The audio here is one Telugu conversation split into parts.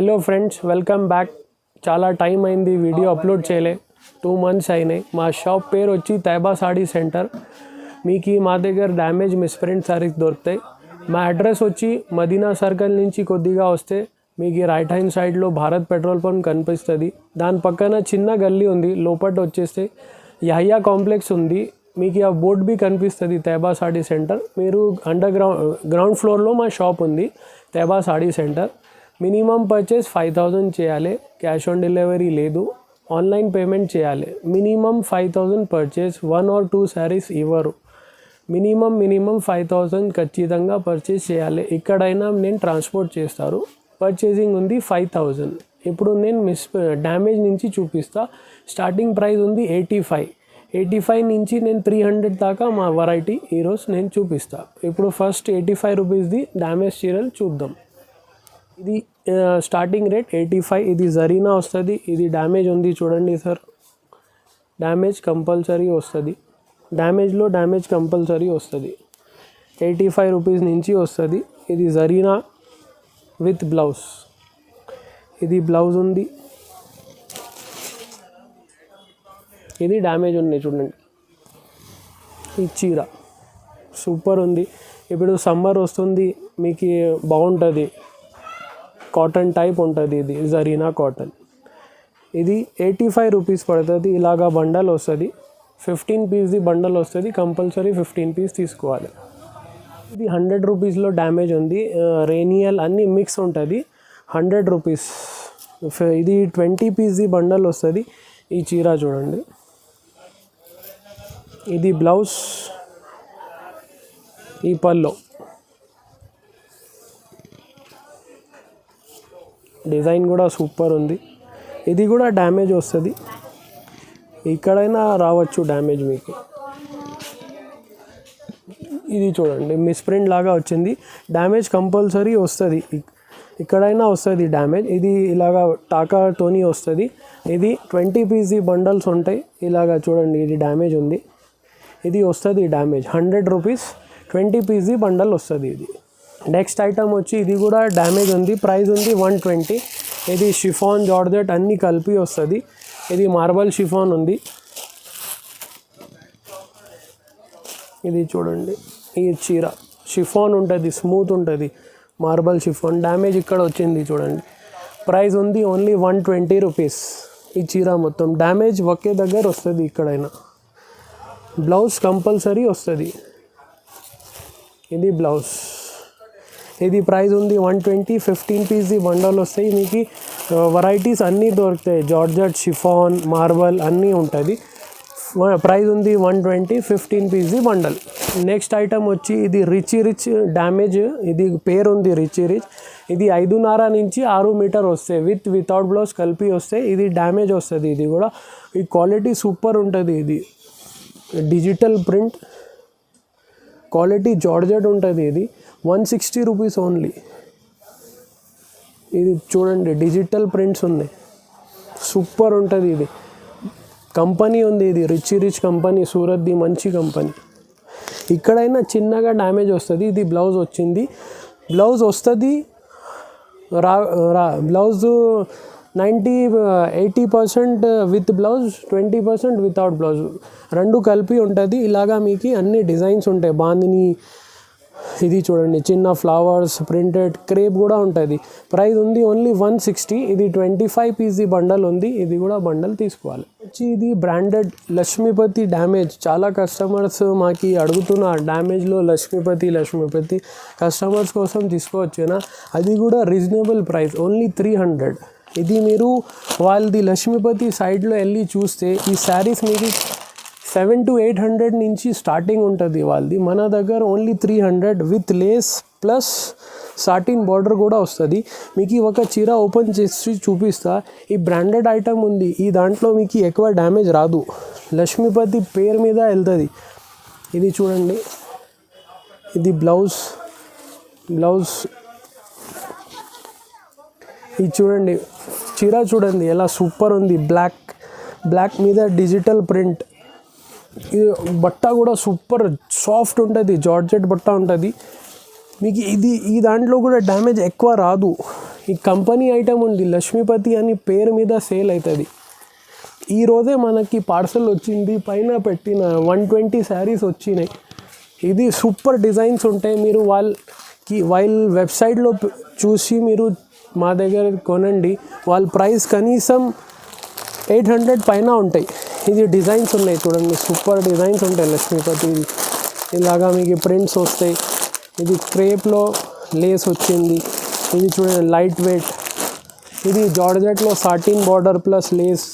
Hello friends, welcome back. చాలా టైం అయింది వీడియో అప్లోడ్ చేయలే, 2 months అయినాయి. మా షాప్ పేరు వచ్చి తైబా సాడీ సెంటర్. మీకు మా దగ్గర డ్యామేజ్ మిస్ప్రింట్ సారీస్ దొరుకుతాయి. మా అడ్రస్ వచ్చి మదీనా సర్కిల్ నుంచి కొద్దిగా వస్తే మీకు రైట్ హ్యాండ్ సైడ్లో భారత్ పెట్రోల్ పంప్ కనిపిస్తుంది. దాని పక్కన చిన్న గల్లీ ఉంది, లోపల వచ్చేస్తే యహయ్యా కాంప్లెక్స్ ఉంది. మీకు ఆ బోర్డ్ भी కనిపిస్తుంది తైబా సాడీ సెంటర్. మీరు గ్రౌండ్ ఫ్లోర్లో మా షాప్ ఉంది Taiba saree centre. Minimum purchase 5000 చేయాలి, క్యాష్ ఆన్ డెలివరీ లేదు, ఆన్లైన్ పేమెంట్ చేయాలి. మినిమం 5000 పర్చేస్, 1 or 2 శారీస్ ఇవ్వరు. మినిమం 5000 ఖచ్చితంగా పర్చేస్ చేయాలి. ఎక్కడైనా నేను ట్రాన్స్పోర్ట్ చేస్తారు. పర్చేసింగ్ ఉంది 5000. ఇప్పుడు నేను డ్యామేజ్ నుంచి చూపిస్తా. స్టార్టింగ్ ప్రైస్ ఉంది 85 నుంచి నేను 300 దాకా మా వెరైటీ ఈరోజు నేను చూపిస్తా. ఇప్పుడు ఫస్ట్ 85 రూపీస్ది డ్యామేజ్ చీరలు చూద్దాం. ఇది స్టార్టింగ్ రేట్ 85. ఇది జరీనా వస్తుంది. ఇది డ్యామేజ్ ఉంది చూడండి సార్, డ్యామేజ్ కంపల్సరీ వస్తుంది. డ్యామేజ్లో డ్యామేజ్ కంపల్సరీ వస్తుంది. 85 రూపీస్ నుంచి వస్తుంది. ఇది జరీనా విత్ బ్లౌజ్. ఇది బ్లౌజ్ ఉంది, ఇది డ్యామేజ్ ఉంది చూడండి. ఈ చీర సూపర్ ఉంది. ఇప్పుడు సమ్మర్ వస్తుంది, మీకు బాగుంటుంది. కాటన్ టైప్ ఉంటుంది, ఇది జరీనా కాటన్. ఇది 85 రూపీస్ పడుతుంది. ఇలాగా బండల్ వస్తుంది, 15 పీస్ది బండల్ వస్తుంది. కంపల్సరీ 15 పీస్ తీసుకోవాలి. ఇది 100 రూపీస్లో డ్యామేజ్ ఉంది. రేనియల్ అన్నీ మిక్స్ ఉంటుంది. 100 రూపీస్. ఇది 20 పీస్ది బండల్ వస్తుంది. ఈ చీర చూడండి, ఇది బ్లౌజ్, ఈ పల్లో డిజైన్ కూడా సూపర్ ఉంది. ఇది కూడా డ్యామేజ్ వస్తుంది, ఎక్కడైనా రావచ్చు డ్యామేజ్ మీకు. ఇది చూడండి, మిస్ప్రింట్ లాగా వచ్చింది. డ్యామేజ్ కంపల్సరీ వస్తుంది, ఎక్కడైనా వస్తుంది డ్యామేజ్. ఇది ఇలాగా టాకాతోని వస్తుంది. ఇది 20 పీస్ది బండల్స్ ఉంటాయి. ఇలాగా చూడండి, ఇది డ్యామేజ్ ఉంది. ఇది వస్తుంది డ్యామేజ్. 100 రూపీస్ 20 పీస్ది బండల్ వస్తుంది. ఇది నెక్స్ట్ ఐటమ్ వచ్చి ఇది కూడా డ్యామేజ్ ఉంది. ప్రైస్ ఉంది 120. ఇది షిఫాన్ జార్జెట్ అన్నీ కలిపి వస్తుంది. ఇది మార్బల్ షిఫాన్ ఉంది. ఇది చూడండి, ఈ చీర షిఫాన్ ఉంటుంది, స్మూత్ ఉంటుంది, మార్బల్ షిఫాన్. డ్యామేజ్ ఇక్కడ వచ్చింది చూడండి. ప్రైస్ ఉంది ఓన్లీ 120 రూపీస్. ఈ చీర మొత్తం డ్యామేజ్ ఒకే దగ్గర వస్తుంది, ఎక్కడైనా. బ్లౌజ్ కంపల్సరీ వస్తుంది. ఇది బ్లౌజ్. ఇది ప్రైస్ ఉంది 120. 15 పీస్ది బండల్ వస్తాయి. మీకు వెరైటీస్ అన్నీ దొరుకుతాయి. జార్జెట్, షిఫాన్, మార్బల్ అన్నీ ఉంటుంది. ప్రైస్ ఉంది 120. 15 పీస్ది బండల్. నెక్స్ట్ ఐటమ్ వచ్చి ఇది రిచ్ డ్యామేజ్. ఇది పేరు ఉంది రిచ్. ఇది 5.5 నుంచి 6 మీటర్ వస్తాయి. వితౌట్ బ్లౌజ్ కలిపి వస్తాయి. ఇది డ్యామేజ్ వస్తుంది. ఇది కూడా ఈ క్వాలిటీ సూపర్ ఉంటుంది. ఇది డిజిటల్ ప్రింట్ క్వాలిటీ జార్జెట్ ఉంటుంది. ఇది 160 రూపీస్ ఓన్లీ. ఇది చూడండి, డిజిటల్ ప్రింట్స్ ఉన్నాయి, సూపర్ ఉంటుంది. ఇది కంపెనీ ఉంది, ఇది రిచ్ కంపెనీ, సూరత్ది మంచి కంపెనీ. ఇక్కడైనా చిన్నగా డ్యామేజ్ వస్తుంది. ఇది బ్లౌజ్ వచ్చింది. బ్లౌజ్ వస్తుంది blouse 80% with blouse, 20% without blouse, రెండు కలిపి ఉంటుంది. ఇలాగా మీకు అన్ని డిజైన్స్ ఉంటాయి. బాందిని, ఇది చూడండి, చిన్న ఫ్లవర్స్, ప్రింటెడ్ క్రేప్ కూడా ఉంటుంది. ప్రైస్ ఉంది ఓన్లీ 160. ఇది 25 పీస్ది బండల్ ఉంది. ఇది కూడా బండల్ తీసుకోవాలి. ఇది బ్రాండెడ్ లక్ష్మీపతి డ్యామేజ్. చాలా కస్టమర్స్ మాకు అడుగుతున్నారు డ్యామేజ్లో లక్ష్మీపతి కస్టమర్స్ కోసం తీసుకోవచ్చునా. అది కూడా రీజనబుల్ ప్రైస్, ఓన్లీ 300. ఇది మీరు వాళ్ళది లక్ష్మీపతి సైడ్లో వెళ్ళి చూస్తే ఈ శారీస్ మీకు 700 to 800 నుంచి స్టార్టింగ్ ఉంటుంది వాళ్ళది. మన దగ్గర only 300 with lace plus satin border కూడా వస్తుంది. మీకు ఒక చీర ఓపెన్ చేసి చూపిస్తా. ఈ బ్రాండెడ్ ఐటమ్ ఉంది, ఈ దాంట్లో మీకు ఎక్కువ డ్యామేజ్ రాదు. లక్ష్మీపతి పేరు మీద వెళ్తుంది. ఇది చూడండి, ఇది బ్లౌజ్. ఇది చూడండి, చీర చూడండి ఎలా సూపర్ ఉంది. బ్లాక్ మీద డిజిటల్ ప్రింట్. ఇది బట్ట కూడా సూపర్ సాఫ్ట్ ఉంటుంది, జార్జెట్ బట్ట ఉంటుంది. మీకు ఈ దాంట్లో కూడా డ్యామేజ్ ఎక్కువ రాదు. ఈ కంపెనీ ఐటమ్ ఉంది, లక్ష్మీపతి అని పేరు మీద సేల్ అవుతుంది. ఈరోజే మనకి పార్సల్ వచ్చింది, పైన పెట్టిన 120 శారీస్ వచ్చినాయి. ఇది సూపర్ డిజైన్స్ ఉంటాయి. మీరు వాళ్ళ వెబ్సైట్లో చూసి మీరు మా దగ్గర కొనండి. వాళ్ళ ప్రైస్ కనీసం 800 పైన ఉంటాయి. ఇది డిజైన్స్ ఉన్నాయి చూడండి, సూపర్ డిజైన్స్ ఉంటాయి లక్ష్మీపతి. ఇలాగా మీకు ప్రింట్స్ వస్తాయి. ఇది క్రేప్లో లేస్ వచ్చింది. ఇది చూడండి లైట్ వెయిట్. ఇది జార్జెట్లో సాటిన్ బార్డర్ ప్లస్ లేస్.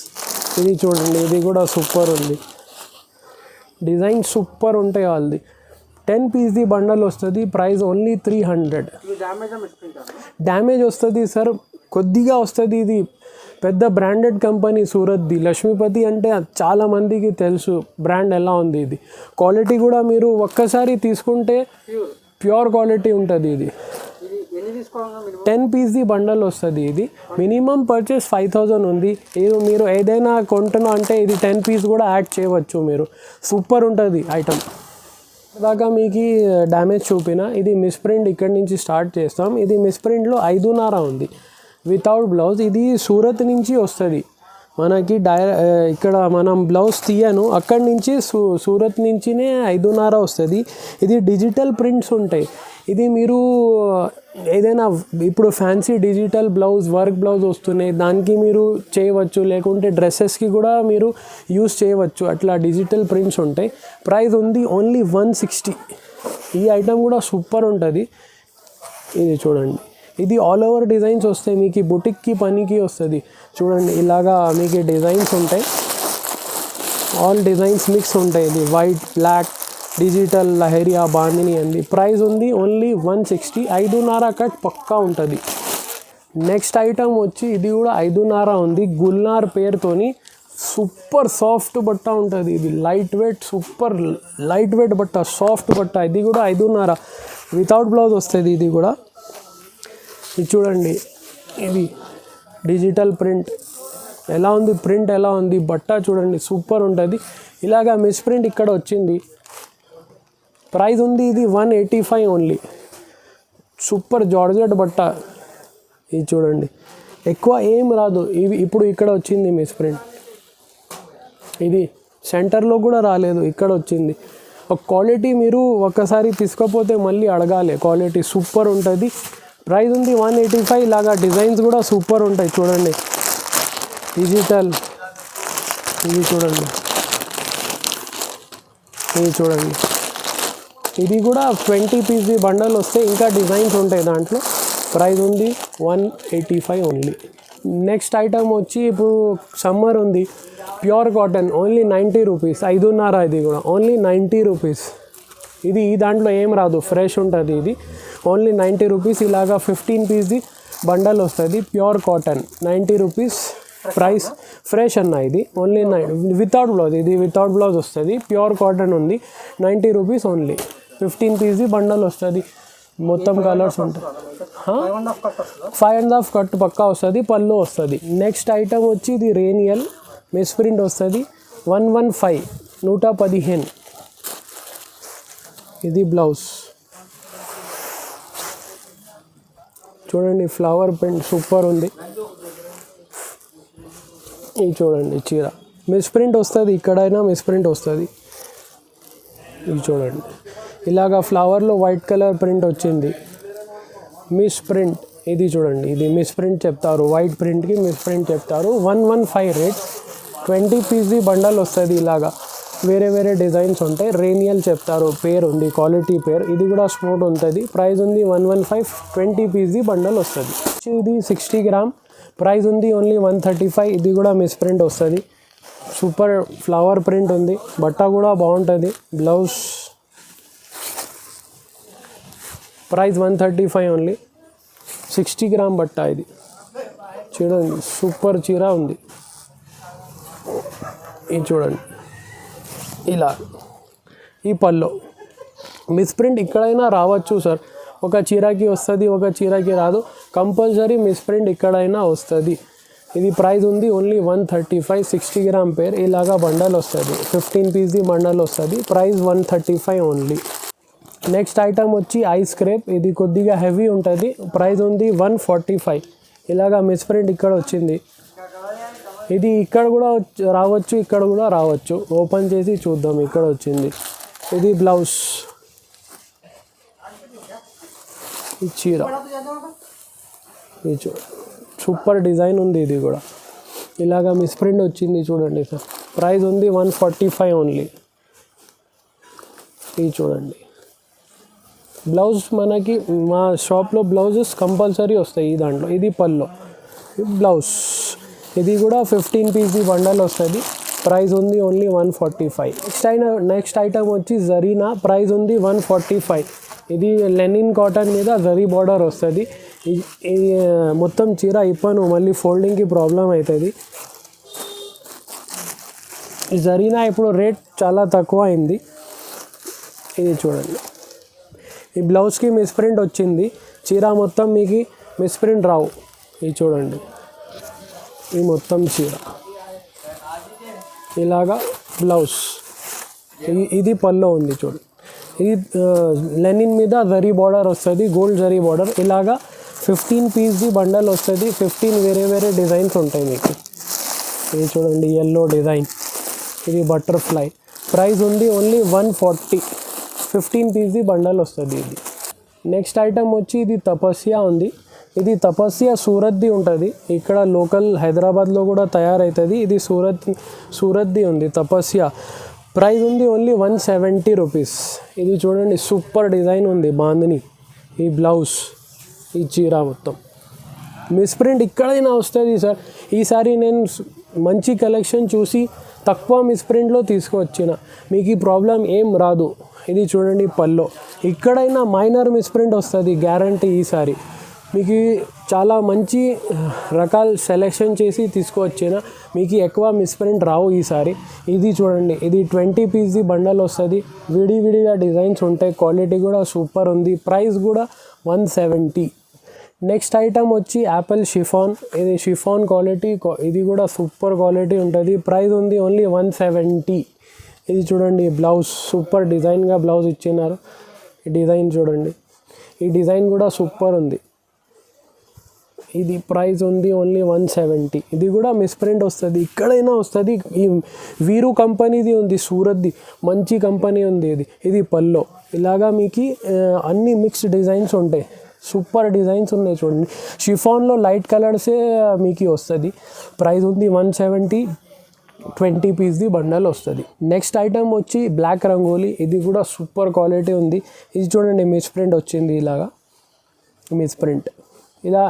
ఇది చూడండి, ఇది కూడా సూపర్ ఉంది. డిజైన్ సూపర్ ఉంటాయి వాళ్ళది. 10 పీస్ది బండల్ వస్తుంది. Price only 300. డ్యామేజ్ వస్తుంది సార్, కొద్దిగా వస్తుంది. ఇది పెద్ద బ్రాండెడ్ కంపెనీ సూరత్ది. లక్ష్మీపతి అంటే చాలామందికి తెలుసు బ్రాండ్ ఎలా ఉంది. ఇది క్వాలిటీ కూడా మీరు ఒక్కసారి తీసుకుంటే ప్యూర్ క్వాలిటీ ఉంటుంది. ఇది 10 పీస్ది బండల్ వస్తుంది. ఇది మినిమం పర్చేస్ 5000 ఉంది. ఇది మీరు ఏదైనా కొంటున్నా అంటే ఇది 10 పీస్ కూడా యాడ్ చేయవచ్చు మీరు. సూపర్ ఉంటుంది ఐటమ్. దాకా మీకు డ్యామేజ్ చూపిన ఇది మిస్ప్రింట్. ఇక్కడి నుంచి స్టార్ట్ చేస్తాం. ఇది మిస్ప్రింట్లో 5.5 ఉంది వితౌట్ బ్లౌజ్. ఇది సూరత్ నుంచి వస్తుంది మనకి. ఇక్కడ మనం బ్లౌజ్ తీయను, అక్కడి నుంచి సూరత్ నుంచినే 5.5 వస్తుంది. ఇది డిజిటల్ ప్రింట్స్ ఉంటాయి. ఇది మీరు ఏదైనా ఇప్పుడు fancy digital blouse, work blouse వస్తున్నాయి, దానికి మీరు చేయవచ్చు. లేకుంటే డ్రెస్సెస్కి కూడా మీరు యూస్ చేయవచ్చు. అట్లా డిజిటల్ ప్రింట్స్ ఉంటాయి. ప్రైస్ ఉంది ఓన్లీ 160. ఈ ఐటమ్ కూడా సూపర్ ఉంటుంది. ఇది చూడండి, ఇది ఆల్ ఓవర్ డిజైన్స్ వస్తాయి. మీకు బుటిక్కి పనికి వస్తుంది. చూడండి ఇలాగా మీకు డిజైన్స్ ఉంటాయి. ఆల్ డిజైన్స్ మిక్స్ ఉంటాయి. ఇది white, black, digital, Leheriya, Bandhani అండి. ప్రైస్ ఉంది ఓన్లీ 160. 5.5 కట్ పక్కా ఉంటుంది. నెక్స్ట్ ఐటమ్ వచ్చి ఇది కూడా 5.5 ఉంది. గుల్నార్ పేరుతోని సూపర్ సాఫ్ట్ బట్ట ఉంటుంది. ఇది light weight, super light weight బట్ట, సాఫ్ట్ బట్ట. ఇది కూడా 5.5 వితౌట్ బ్లౌజ్ వస్తుంది. ఇది కూడా ఇది చూడండి, ఇది డిజిటల్ ప్రింట్ ఎలా ఉంది, ప్రింట్ ఎలా ఉంది, బట్ట చూడండి సూపర్ ఉంటుంది. ఇలాగా మిస్ ప్రింట్ ఇక్కడ వచ్చింది. ప్రైస్ ఉంది ఇది 185 ఓన్లీ. సూపర్ జార్జెట్ బట్ట. ఇది చూడండి, ఎక్కువ ఏం రాదు. ఇవి ఇప్పుడు ఇక్కడ వచ్చింది మిస్ ప్రింట్. ఇది సెంటర్లో కూడా రాలేదు, ఇక్కడ వచ్చింది. ఒక క్వాలిటీ మీరు ఒక్కసారి తీసుకోపోతే మళ్ళీ అడగాలి. క్వాలిటీ సూపర్ ఉంటుంది. ప్రైస్ ఉంది 185. ఇలాగా డిజైన్స్ కూడా సూపర్ ఉంటాయి. చూడండి డిజిటల్. ఇది చూడండి, ఇది చూడండి, ఇది కూడా 20 పీస్ది బండల్ వస్తే ఇంకా డిజైన్స్ ఉంటాయి దాంట్లో. ప్రైస్ ఉంది 185 ఓన్లీ. నెక్స్ట్ ఐటమ్ వచ్చి ఇప్పుడు సమ్మర్ ఉంది, ప్యూర్ కాటన్ ఓన్లీ 90 రూపీస్. 5.5 ఇది కూడా ఓన్లీ 90 రూపీస్. ఇది ఈ దాంట్లో ఏం రాదు, ఫ్రెష్ ఉంటుంది. ఇది ఓన్లీ 90 రూపీస్. ఇలాగా 15 పీస్ది బండల్ వస్తుంది. Pure cotton 90 rupees price. Fresh అన్న ఇది ఓన్లీ వితౌట్ బ్లౌజ్. ఇది వితౌట్ బ్లౌజ్ వస్తుంది. ప్యూర్ కాటన్ ఉంది. 90 రూపీస్ ఓన్లీ. 15 పీస్ది బండల్ వస్తుంది. మొత్తం కలర్స్ ఉంటాయి. 5.5 కట్ పక్కా వస్తుంది. పళ్ళు వస్తుంది. నెక్స్ట్ ఐటమ్ వచ్చి ఇది రేనియల్ మిస్ ప్రింట్ వస్తుంది. 115 115. ఇది బ్లౌజ్ చూడండి, ఫ్లవర్ ప్రింట్ సూపర్ ఉంది. ఇది చూడండి చీర మిస్ ప్రింట్ వస్తుంది. ఇక్కడైనా మిస్ ప్రింట్ వస్తుంది. ఇది చూడండి, ఇలాగా ఫ్లవర్లో వైట్ కలర్ ప్రింట్ వచ్చింది. Miss print. ఇది చూడండి, ఇది మిస్ ప్రింట్ చెప్తారు. వైట్ ప్రింట్కి మిస్ ప్రింట్ చెప్తారు. 115 రేట్. 20 పీస్ది బండల్ వస్తుంది. ఇలాగా వేరే వేరే డిజైన్స్ ఉంటాయి. రేనియల్ చెప్తారు, పేరు ఉంది, క్వాలిటీ పేరు. ఇది కూడా స్మూత్ ఉంటుంది. ప్రైస్ ఉంది 115. 20 పీస్ది బండల్ వస్తుంది. ఇది 60 గ్రామ్. ప్రైస్ ఉంది ఓన్లీ 135. ఇది కూడా మిస్ ప్రింట్ వస్తుంది. సూపర్ ఫ్లవర్ ప్రింట్ ఉంది. బట్ట కూడా బాగుంటుంది. Blouse price 135 only. 60 గ్రామ్ బట్ట. ఇది చూడండి సూపర్ చీర ఉంది. ఇది చూడండి ఇలా. ఈ పల్లో మిస్ ప్రింట్ ఎక్కడైనా రావచ్చు సార్. ఒక చీరకి వస్తుంది, ఒక చీరకి రాదు. కంపల్సరీ మిస్ ప్రింట్ ఎక్కడైనా వస్తుంది. ఇది ప్రైస్ ఉంది ఓన్లీ 135. 60 గ్రామ్ పేర్. ఇలాగా బండల్ వస్తుంది. 15 పీస్ది బండల్ వస్తుంది. Price 135 only. నెక్స్ట్ ఐటమ్ వచ్చి ఐస్ క్రేప్. ఇది కొద్దిగా హెవీ ఉంటుంది. ప్రైస్ ఉంది 145. ఇలాగా మిస్ప్రింట్ ఇక్కడ వచ్చింది. ఇది ఇక్కడ కూడా రావచ్చు, ఇక్కడ కూడా రావచ్చు. ఓపెన్ చేసి చూద్దాం. ఇక్కడ వచ్చింది. ఇది బ్లౌజ్, ఈ చీర, ఇది సూపర్ డిజైన్ ఉంది. ఇది కూడా ఇలాగా మిస్ప్రింట్ వచ్చింది చూడండి సార్. ప్రైస్ ఉంది 145 ఓన్లీ. ఇది చూడండి. బ్లౌజ్ మనకి మా షాప్లో బ్లౌజెస్ కంపల్సరీ వస్తాయి ఈ దాంట్లో. ఇది పల్లో బ్లౌజ్. ఇది కూడా 15 పీస్ బండల్ వస్తుంది. ప్రైస్ ఉంది ఓన్లీ 145. నెక్స్ట్ ఐటమ్ వచ్చి జరీనా. ప్రైస్ ఉంది 145. ఇది లెనిన్ కాటన్ మీద జరీ బార్డర్ వస్తుంది. ఇది మొత్తం చీర ఇప్పను, మళ్ళీ ఫోల్డింగ్కి ప్రాబ్లం అవుతుంది. జరీనా ఇప్పుడు రేట్ చాలా తక్కువ అయింది. ఇది చూడండి. ఈ బ్లౌజ్కి మిస్ప్రింట్ వచ్చింది. చీర మొత్తం మీకు మిస్ప్రింట్ రావు. ఇది చూడండి. ఈ మొత్తం చీర ఇలాగా బ్లౌజ్. ఇది పల్లో ఉంది చూడండి. ఇది లెనిన్ మీద జరీ బార్డర్ వస్తుంది, గోల్డ్ జరీ బార్డర్. ఇలాగా 15 పీస్ బండల్ వస్తుంది. 15 వేరే వేరే డిజైన్స్ ఉంటాయి మీకు. ఇది చూడండి, ఎల్లో డిజైన్, ఇది బటర్ఫ్లై. ప్రైస్ ఉంది ఓన్లీ 140. 15 పీస్ బండల్ వస్తుంది ఇది. నెక్స్ట్ ఐటమ్ వచ్చి ఇది తపస్య ఉంది. ఇది తపస్య సూరత్ది ఉంటుంది. ఇక్కడ లోకల్ హైదరాబాద్లో కూడా తయారవుతుంది. ఇది సూరత్ది ఉంది తపస్య. ప్రైస్ ఉంది ఓన్లీ 170 రూపీస్. ఇది చూడండి, సూపర్ డిజైన్ ఉంది. బాందిని, ఈ బ్లౌజ్, ఈ చీర మొత్తం మిస్ప్రింట్ ఇక్కడైనా వస్తుంది సార్. ఈసారి నేను మంచి కలెక్షన్ చూసి తక్కువ మిస్ప్రింట్లో తీసుకువచ్చిన, మీకు ఈ ప్రాబ్లం ఏం రాదు. ఇది చూడండి పల్లో. ఇక్కడైనా మైనర్ మిస్ప్రింట్ వస్తుంది గ్యారంటీ. ఈసారి మీకు చాలా మంచి రకాల సెలెక్షన్ చేసి తీసుకువచ్చిన, మీకు ఎక్కువ మిస్ప్రింట్ రావు ఈసారి. ఇది చూడండి, ఇది 20 పీస్ బండల్ వస్తుంది. విడివిడిగా డిజైన్స్ ఉంటాయి. క్వాలిటీ కూడా సూపర్ ఉంది. ప్రైస్ కూడా 170. నెక్స్ట్ ఐటమ్ వచ్చి యాపిల్ షిఫాన్. ఇది షిఫాన్ క్వాలిటీ, ఇది కూడా సూపర్ క్వాలిటీ ఉంటుంది. ప్రైస్ ఉంది ఓన్లీ 170. ఇది చూడండి బ్లౌజ్, సూపర్ డిజైన్గా బ్లౌజ్ ఇచ్చినారు. ఈ డిజైన్ చూడండి, ఈ డిజైన్ కూడా సూపర్ ఉంది. ఇది ప్రైస్ ఉంది ఓన్లీ 170. ఇది కూడా మిస్ప్రింట్ వస్తుంది, ఇక్కడైనా వస్తుంది. ఈ వీరు కంపెనీది ఉంది, సూరత్ది, మంచి కంపెనీ ఉంది ఇది. ఇది పల్లో. ఇలాగా మీకు అన్ని మిక్స్డ్ డిజైన్స్ ఉంటాయి. సూపర్ డిజైన్స్ ఉన్నాయి చూడండి. షిఫాన్లో లైట్ కలర్సే మీకు వస్తుంది. ప్రైస్ ఉంది 170. 20 పీస్ బండల్ వస్తుంది. నెక్స్ట్ ఐటమ్ వచ్చి బ్లాక్ రంగోలీ. ఇది కూడా సూపర్ క్వాలిటీ ఉంది. ఇది చూడండి, మిస్ప్రింట్ వచ్చింది. ఇలాగా మిస్ప్రింట్. ఇలా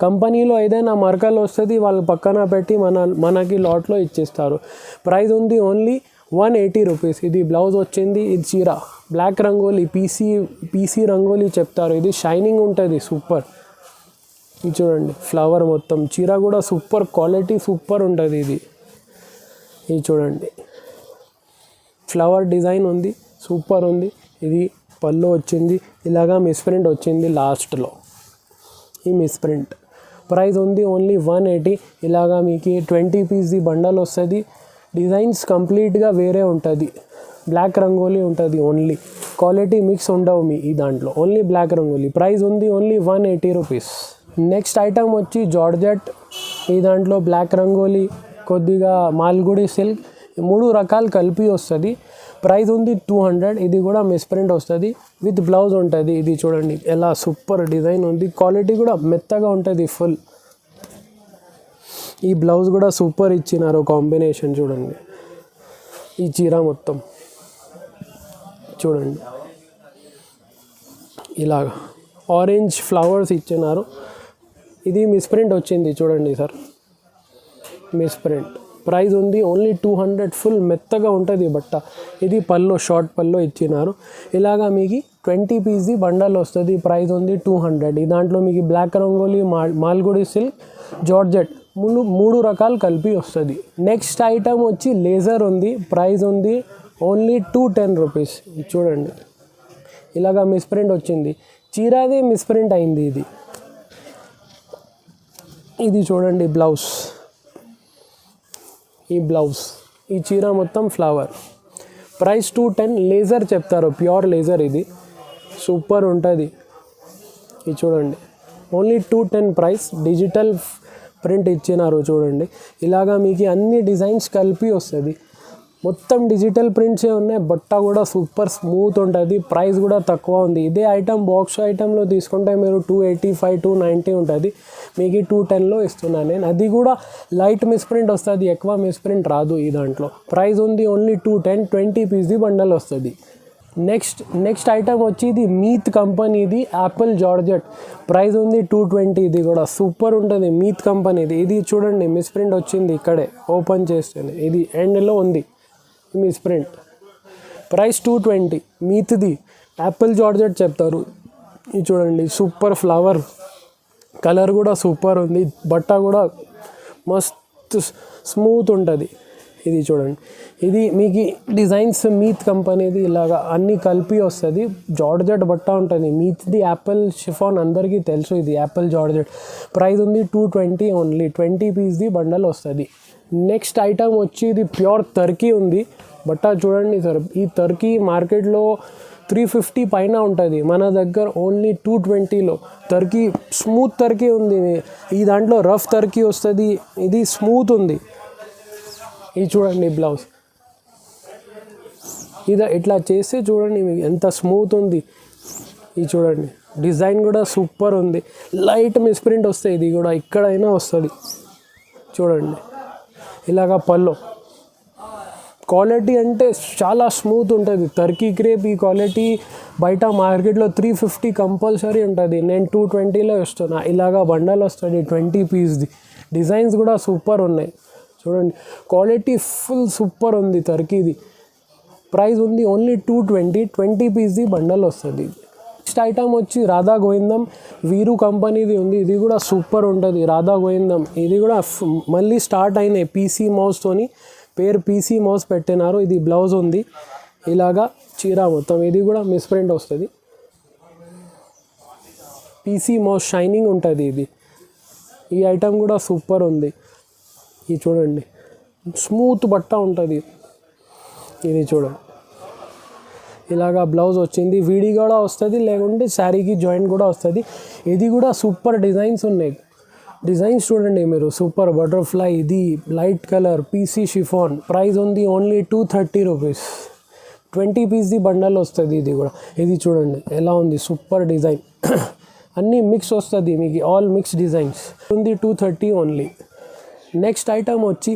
కంపెనీలో ఏదైనా మరకలు వస్తుంది, వాళ్ళు పక్కన పెట్టి మనకి లాట్లో ఇచ్చేస్తారు. ప్రైస్ ఉంది ఓన్లీ 180 రూపీస్. ఇది బ్లౌజ్ వచ్చింది. ఇది చీర బ్లాక్ రంగోలీ, పీసీ రంగోలీ చెప్తారు. ఇది షైనింగ్ ఉంటుంది, సూపర్. ఇది చూడండి, ఫ్లవర్ మొత్తం. చీర కూడా సూపర్ క్వాలిటీ, సూపర్ ఉంటుంది. ఇది చూడండి, ఫ్లవర్ డిజైన్ ఉంది, సూపర్ ఉంది. ఇది పళ్ళు వచ్చింది. ఇలాగా మిస్ప్రింట్ వచ్చింది లాస్ట్లో. ఈ మిస్ప్రింట్ ప్రైస్ ఉంది ఓన్లీ 180. ఇలాగా మీకు 20 పీస్ బండల్ వస్తుంది. డిజైన్స్ కంప్లీట్గా వేరే ఉంటుంది. బ్లాక్ రంగోలీ ఉంటుంది ఓన్లీ. క్వాలిటీ మిక్స్ ఉండవు మీ ఈ దాంట్లో, ఓన్లీ బ్లాక్ రంగోలీ. ప్రైస్ ఉంది ఓన్లీ 180 రూపీస్. నెక్స్ట్ ఐటమ్ వచ్చి జార్జెట్. ఈ దాంట్లో బ్లాక్ రంగోలీ, కొద్దిగా మాల్గుడి సిల్క్, 3 రకాలు కలిపి వస్తుంది. ప్రైస్ ఉంది 200. ఇది కూడా మిస్ప్రింట్ వస్తుంది, విత్ బ్లౌజ్ ఉంటుంది. ఇది చూడండి ఎలా సూపర్ డిజైన్ ఉంది. క్వాలిటీ కూడా మెత్తగా ఉంటుంది ఫుల్. ఈ బ్లౌజ్ కూడా సూపర్ ఇచ్చినారు కాంబినేషన్ చూడండి. ఈ చీర మొత్తం చూడండి, ఇలాగా ఆరెంజ్ ఫ్లవర్స్ ఇచ్చినారు. ఇది మిస్ప్రింట్ వచ్చింది చూడండి సార్, మిస్ప్రింట్. ప్రైస్ ఉంది ఓన్లీ 200. ఫుల్ మెత్తగా ఉంటుంది బట్ట. ఇది పల్లో, షార్ట్ పల్లో ఇచ్చినారు. ఇలాగా మీకు 20 పీస్ బండల్ వస్తుంది. ప్రైస్ ఉంది 200. ఈ దాంట్లో మీకు black rangoli, Malgudi silk, georgette 3 రకాలు కలిపి వస్తుంది. నెక్స్ట్ ఐటమ్ వచ్చి లేజర్ ఉంది. ప్రైస్ ఉంది ఓన్లీ 210 రూపీస్. చూడండి, ఇలాగా మిస్ప్రింట్ వచ్చింది. చీరాది మిస్ప్రింట్ అయింది. ఇది చూడండి బ్లౌజ్, ఈ బ్లౌజ్, ఈ చీర మొత్తం ఫ్లవర్. ప్రైస్ 210. లేజర్ చెప్తారు, ప్యూర్ లేజర్. ఇది సూపర్ ఉంటుంది. ఇది చూడండి, ఓన్లీ 210 ప్రైస్. డిజిటల్ ప్రింట్ ఇచ్చినారు చూడండి. ఇలాగా మీకు అన్ని డిజైన్స్ కలిపి వస్తుంది. మొత్తం డిజిటల్ ప్రింట్సే ఉన్నాయి. బట్ట కూడా సూపర్ స్మూత్ ఉంటుంది. ప్రైస్ కూడా తక్కువ ఉంది. ఇదే ఐటమ్ బాక్స్ ఐటెంలో తీసుకుంటే మీరు 285 290 ఉంటుంది. మీకు 210లో ఇస్తున్నాను నేను. అది కూడా లైట్ మిస్ప్రింట్ వస్తుంది, ఎక్కువ మిస్ప్రింట్ రాదు ఈ దాంట్లో. ప్రైస్ ఉంది ఓన్లీ 210. 20 పీస్ది బండల్ వస్తుంది. నెక్స్ట్ ఐటమ్ వచ్చి ఇది మీత్ కంపెనీది యాపిల్ జార్జెట్. ప్రైస్ ఉంది 220. ఇది కూడా సూపర్ ఉంటుంది. మీత్ కంపెనీది. ఇది చూడండి మిస్ప్రింట్ వచ్చింది ఇక్కడే ఓపెన్ చేస్తేనే. ఇది ఎండ్లో ఉంది మిస్ప్రింట్. ప్రైస్ 220. మీత్ది యాపిల్ జార్జెట్ చెప్తారు. ఇది చూడండి సూపర్ ఫ్లవర్, కలర్ కూడా సూపర్ ఉంది. బట్ట కూడా మస్తు స్మూత్ ఉంటుంది. ఇది చూడండి. ఇది మీకు డిజైన్స్ మీత్ కంపెనీది ఇలాగా అన్నీ కలిపి వస్తుంది. జార్జెట్ బట్ట ఉంటుంది. మీత్ది యాపిల్ షిఫాన్ అందరికీ తెలుసు. ఇది యాపిల్ జార్జెట్. ప్రైస్ ఉంది 220 ఓన్లీ. 20 పీస్ది బండల్ వస్తుంది. నెక్స్ట్ ఐటమ్ వచ్చి ఇది ప్యూర్ టర్కీ ఉంది. బట్ట చూడండి సార్, ఈ టర్కీ మార్కెట్లో 350 పైన ఉంటుంది. మన దగ్గర ఓన్లీ 220లో టర్కీ, స్మూత్ టర్కీ ఉంది. ఈ దాంట్లో రఫ్ టర్కీ వస్తుంది, ఇది స్మూత్ ఉంది. ఇది చూడండి బ్లౌజ్. ఇది ఇట్లా చేస్తే చూడండి మీకు ఎంత స్మూత్ ఉంది. ఇది చూడండి డిజైన్ కూడా సూపర్ ఉంది. లైట్ మిస్ప్రింట్ వస్తాయి. ఇది కూడా ఎక్కడైనా వస్తుంది. చూడండి ఇలాగా పల్లో క్వాలిటీ అంటే చాలా స్మూత్ ఉంటుంది. టర్కీ క్రేప్ ఈ క్వాలిటీ బయట మార్కెట్లో 350 కంపల్సరీ ఉంటుంది. నేను 220లో ఇస్తున్నా. ఇలాగా బండల్ వస్తుంది 20 పీస్ది. డిజైన్స్ కూడా సూపర్ ఉన్నాయి. చూడండి క్వాలిటీ ఫుల్ సూపర్ ఉంది టర్కీది. ప్రైస్ ఉంది ఓన్లీ 220. 20 పీస్ది బండల్ వస్తుంది. నెక్స్ట్ ఐటమ్ వచ్చి రాధా గోవిందం వీరు కంపెనీది ఉంది. ఇది కూడా సూపర్ ఉంటుంది. రాధా గోవిందం ఇది కూడా మళ్ళీ స్టార్ట్ అయినాయి. పీసీ మౌస్తోని పేరు పీసీ మౌస్ పెట్టినారు. ఇది బ్లౌజ్ ఉంది. ఇలాగా చీర మొత్తం ఇది కూడా మిస్ప్రింట్ వస్తుంది. పీసీ మౌస్ షైనింగ్ ఉంటుంది. ఇది ఈ ఐటమ్ కూడా సూపర్ ఉంది. ఇది చూడండి స్మూత్ బట్ట ఉంటుంది. ఇది చూడండి ఇలాగా బ్లౌజ్ వచ్చింది. వీడి కూడా వస్తుంది, లేకుంటే శారీకి జాయింట్ కూడా వస్తుంది. ఇది కూడా సూపర్ డిజైన్స్ ఉన్నాయి. డిజైన్స్ చూడండి మీరు, సూపర్ బటర్ఫ్లై, ఇది light colour PC chiffon. Price ఉంది ఓన్లీ 230 రూపీస్. 20 పీస్ది బండల్ వస్తుంది. ఇది కూడా ఇది చూడండి ఎలా ఉంది, సూపర్ డిజైన్. అన్నీ మిక్స్ వస్తుంది మీకు, ఆల్ మిక్స్ డిజైన్స్. ఉంది 230 ఓన్లీ. నెక్స్ట్ ఐటమ్ వచ్చి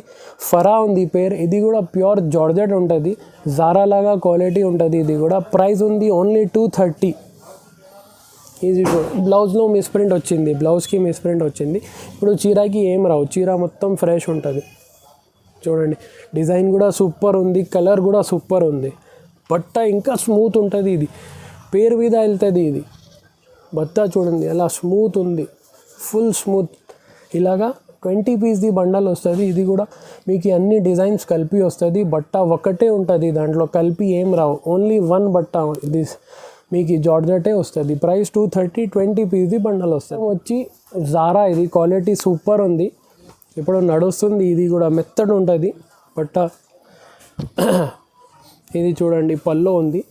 ఫరా ఉంది పేరు. ఇది కూడా ప్యూర్ జార్జెట్ ఉంటుంది. జారా లాగా క్వాలిటీ ఉంటుంది. ఇది కూడా ప్రైస్ ఉంది ఓన్లీ 230. ఇది బ్లౌజ్లో మిస్ప్రింట్ వచ్చింది, బ్లౌజ్కి మిస్ప్రింట్ వచ్చింది. ఇప్పుడు చీరకి ఏం రావు, చీర మొత్తం ఫ్రెష్ ఉంటుంది. చూడండి డిజైన్ కూడా సూపర్ ఉంది, కలర్ కూడా సూపర్ ఉంది. బట్ట ఇంకా స్మూత్ ఉంటుంది. ఇది పేరు మీద వెళ్తుంది. ఇది బట్ట చూడండి ఎలా స్మూత్ ఉంది, ఫుల్ స్మూత్. ఇలాగా 20 పీస్ది బండల్ వస్తుంది. ఇది కూడా మీకు అన్ని డిజైన్స్ కలిపి వస్తుంది. బట్ట ఒకటే ఉంటుంది, దాంట్లో కలిపి ఏం రావు. ఓన్లీ 1 బట్ట ఇది మీకు జార్జెటే వస్తుంది. ప్రైస్ 230. 20 పీస్ది బండల్ వస్తుంది. వచ్చి జారా, ఇది క్వాలిటీ సూపర్ ఉంది. ఇప్పుడు నడుస్తుంది. ఇది కూడా మెత్తడ్ ఉంటుంది బట్ట. ఇది చూడండి పల్లో ఉంది.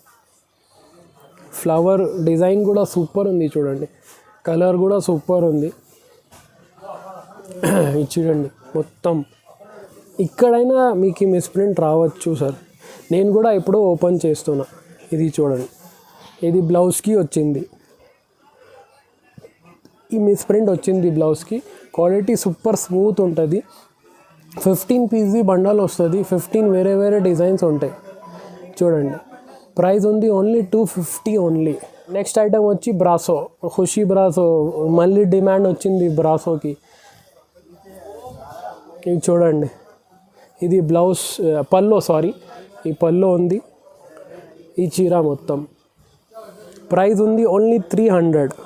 ఫ్లవర్ డిజైన్ కూడా సూపర్ ఉంది. చూడండి కలర్ కూడా సూపర్ ఉంది. ఇది చూడండి మొత్తం ఇక్కడైనా మీకు మిస్ప్రింట్ రావచ్చు సార్. నేను కూడా ఎప్పుడో ఓపెన్ చేస్తున్నా. ఇది చూడండి, ఇది బ్లౌజ్కి వచ్చింది. ఈ మిస్ప్రింట్ వచ్చింది బ్లౌజ్కి. క్వాలిటీ సూపర్ స్మూత్ ఉంటుంది. 15 పీస్ది బండల్ వస్తుంది. 15 వేరే వేరే డిజైన్స్ ఉంటాయి. చూడండి ప్రైస్ ఉంది ఓన్లీ 250 ఓన్లీ. నెక్స్ట్ ఐటమ్ వచ్చి బ్రాసో, ఖుషీ బ్రాసో. మళ్ళీ డిమాండ్ వచ్చింది బ్రాసోకి. ఇది చూడండి, ఇది బ్లౌజ్ పల్లో, సారీ ఈ పల్లో ఉంది. ఈ చీర మొత్తం ప్రైస్ ఉంది only 300.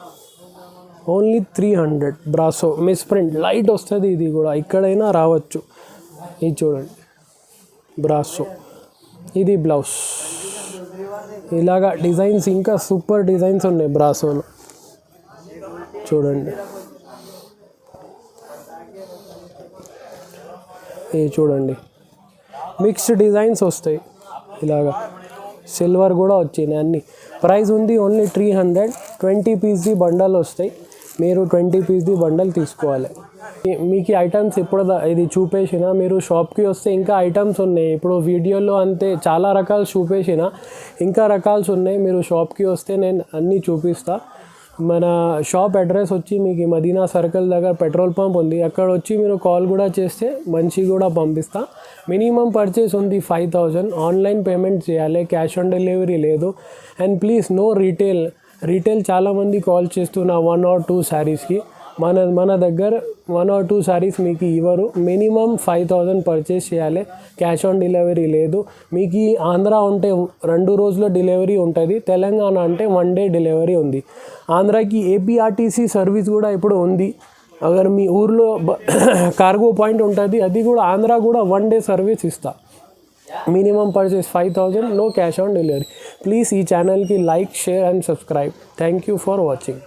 Only 300. Brasso misprint light వస్తుంది. ఇది కూడా ఎక్కడైనా రావచ్చు. ఇది చూడండి బ్రాసో, ఇది బ్లౌజ్. ఇలాగా డిజైన్స్ ఇంకా సూపర్ డిజైన్స్ ఉన్నాయి బ్రాసోలో. చూడండి ఇది చూడండి మిక్స్డ్ డిజైన్స్ వస్తాయి. ఇలాగా సిల్వర్ కూడా వచ్చినాయి అన్నీ. ప్రైస్ ఉంది ఓన్లీ 300. 20 పీస్ది బండల్ వస్తాయి. మీరు 20 పీస్ది బండల్ తీసుకోవాలి. మీకు ఐటమ్స్ ఇప్పుడు ఇది చూపేసిన, మీరు షాప్కి వస్తే ఇంకా ఐటమ్స్ ఉన్నాయి. ఇప్పుడు వీడియోలో అంతే చాలా రకాలు చూపేసిన, ఇంకా రకాలు ఉన్నాయి. మీరు షాప్కి వస్తే నేను అన్నీ చూపిస్తా. మన షాప్ అడ్రస్ వచ్చి మీకు మదీనా సర్కిల్ దగ్గర పెట్రోల్ పంప్ ఉంది, అక్కడ వచ్చి మీరు కాల్ కూడా చేస్తే మంచి కూడా పంపిస్తా. మినిమం పర్చేస్ ఉంది 5000. ఆన్లైన్ పేమెంట్ చేయాలి, క్యాష్ ఆన్ డెలివరీ లేదు. అండ్ ప్లీజ్ నో రీటైల్ చాలామంది కాల్ చేస్తున్నా 1 or 2 శారీస్కి. మన దగ్గర 1 or 2 శారీస్ మీకు ఇవ్వరు. మినిమం 5000 పర్చేస్ చేయాలి, క్యాష్ ఆన్ డెలివరీ లేదు. మీకు ఆంధ్ర ఉంటే 2 రోజుల డెలివరీ ఉంటుంది, తెలంగాణ అంటే 1 day డెలివరీ ఉంది. ఆంధ్రాకి ఏపీఆర్టీసీ సర్వీస్ కూడా ఇప్పుడు ఉంది. అగర్ మీ ఊర్లో కార్గో పాయింట్ ఉంటుంది, అది కూడా ఆంధ్ర కూడా 1 day సర్వీస్ ఇస్తా. Minimum purchase 5000, no cash on delivery. Please ఈ ఛానల్కి like, share and subscribe. Thank you for watching.